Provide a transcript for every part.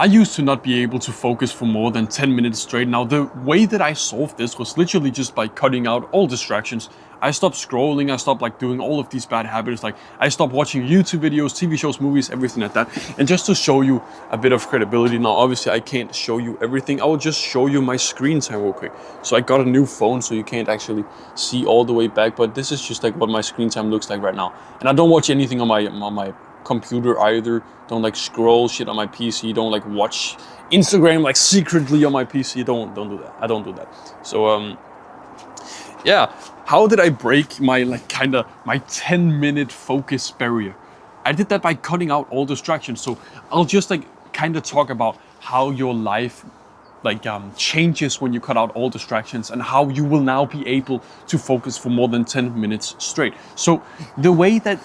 I used to not be able to focus for more than 10 minutes straight. Now, the way that I solved this was literally just by cutting out all distractions. I stopped scrolling, I stopped like doing all of these bad habits, like I stopped watching YouTube videos, TV shows, movies, everything like that. And just to show you a bit of credibility, now obviously I can't show you everything, I will just show you my screen time real quick. So I got a new phone, so you can't actually see all the way back, but this is just like what my screen time looks like right now. And I don't watch anything on my computer either. Don't like scroll shit on my PC. Don't like watch Instagram like secretly on my PC. Don't do that. I don't do that. So yeah, how did I break my my 10-minute focus barrier? I did that by cutting out all distractions. So I'll just like kind of talk about how your life changes when you cut out all distractions and how you will now be able to focus for more than 10 minutes straight. So the way that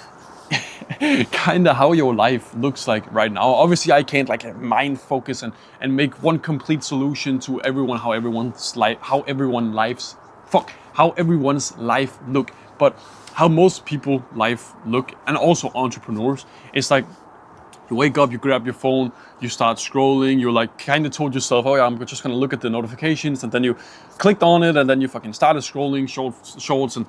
kind of how your life looks like right now. Obviously, I can't like mind focus and make one complete solution to everyone, how everyone's life look. But how most people life look, and also entrepreneurs, it's like you wake up, you grab your phone, you start scrolling, you like kind of told yourself, oh yeah, I'm just gonna look at the notifications, and then you clicked on it, and then you fucking started scrolling shorts and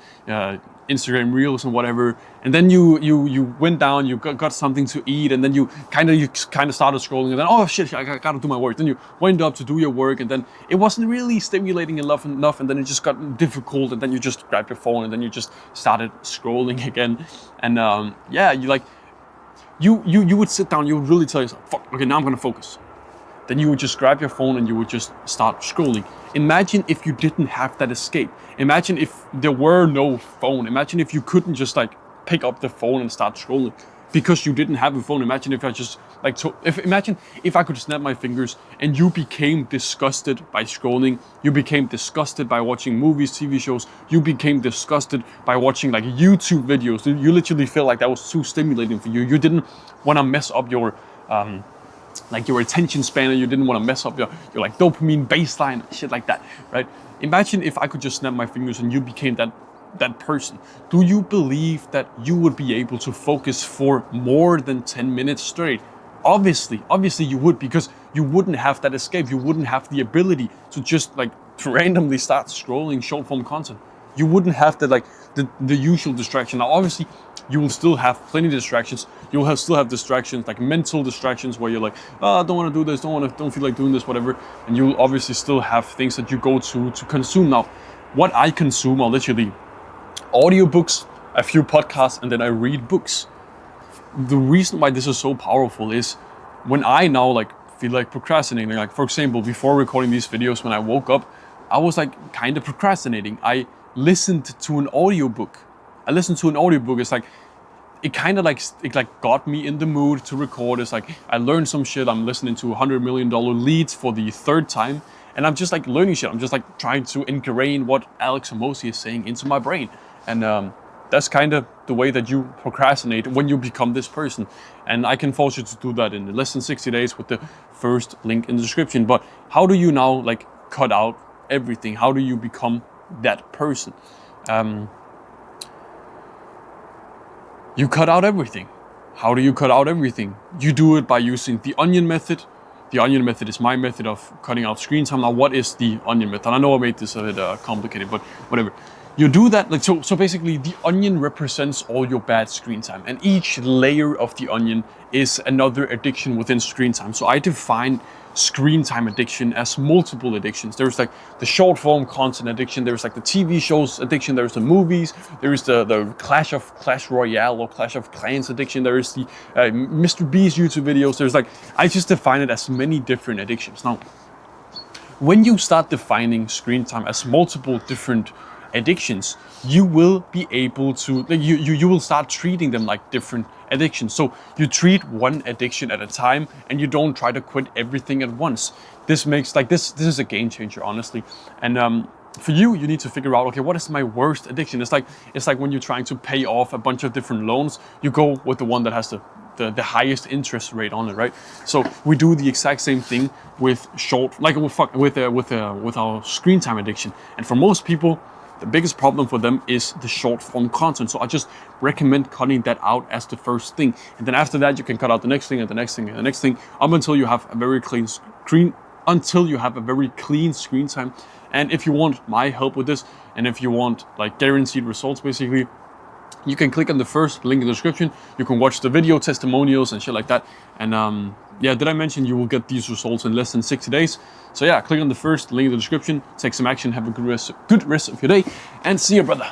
Instagram reels and whatever, and then you went down, you got something to eat, and then you kind of started scrolling, and then oh shit, I gotta do my work. Then you went up to do your work, and then it wasn't really stimulating enough, and then it just got difficult, and then you just grabbed your phone, and then you just started scrolling again, and yeah, you would sit down, you would really tell yourself, fuck, okay, now I'm gonna focus. Then you would just grab your phone and you would just start scrolling. Imagine if you didn't have that escape. Imagine if there were no phone. Imagine if you couldn't just like pick up the phone and start scrolling because you didn't have a phone. Imagine if I just imagine if I could snap my fingers and you became disgusted by scrolling. You became disgusted by watching movies, TV shows. You became disgusted by watching like YouTube videos. You literally feel like that was too stimulating for you. You didn't want to mess up your your attention span, and you didn't want to mess up your like dopamine baseline, shit like that, right? Imagine if I could just snap my fingers and you became that person. Do you believe that you would be able to focus for more than 10 minutes straight? Obviously you would, because you wouldn't have that escape. You wouldn't have the ability to just like randomly start scrolling short form content. You wouldn't have the usual distraction. Now obviously you will still have plenty of distractions. You'll still have distractions, like mental distractions, where you're like, oh, I don't want to do this, don't feel like doing this, whatever. And you'll obviously still have things that you go to consume. Now, what I consume are literally audiobooks, a few podcasts, and then I read books. The reason why this is so powerful is when I now like feel like procrastinating, like for example, before recording these videos, when I woke up, I was like kind of procrastinating. I listened to an audiobook. It's like, it kind of like got me in the mood to record. It's like I learned some shit. I'm listening to $100 million leads for the third time, and I'm just like learning shit. I'm just like trying to ingrain what Alex Hormozi is saying into my brain, and that's kind of the way that you procrastinate when you become this person. And I can force you to do that in less than 60 days with the first link in the description. But how do you now like cut out everything? How do you become that person? You cut out everything. How do you cut out everything? You do it by using the onion method. The onion method is my method of cutting out screen time. Now, what is the onion method? I know I made this a bit complicated, but whatever. You do that, like so basically the onion represents all your bad screen time, and each layer of the onion is another addiction within screen time. So I define screen time addiction as multiple addictions. There's like the short form content addiction, there's like the TV shows addiction, there's the movies, there's the Clash Royale or Clash of Clans addiction, there's the Mr. Beast YouTube videos. There's like, I just define it as many different addictions. Now, when you start defining screen time as multiple different addictions, you will be able to like, you will start treating them like different addictions. So you treat one addiction at a time, and you don't try to quit everything at once. This makes like this is a game changer, honestly. And for you need to figure out, okay, what is my worst addiction? It's like when you're trying to pay off a bunch of different loans, you go with the one that has the highest interest rate on it, right? So we do the exact same thing with with our screen time addiction. And for most people, the biggest problem for them is the short form content. So I just recommend cutting that out as the first thing. And then after that, you can cut out the next thing and the next thing and the next thing up until you have a very clean screen time. And if you want my help with this, and if you want like guaranteed results, basically, you can click on the first link in the description. You can watch the video testimonials and shit like that. And yeah, did I mention you will get these results in less than 60 days? So yeah, click on the first link in the description, take some action, have a good rest of your day, and see you, brother.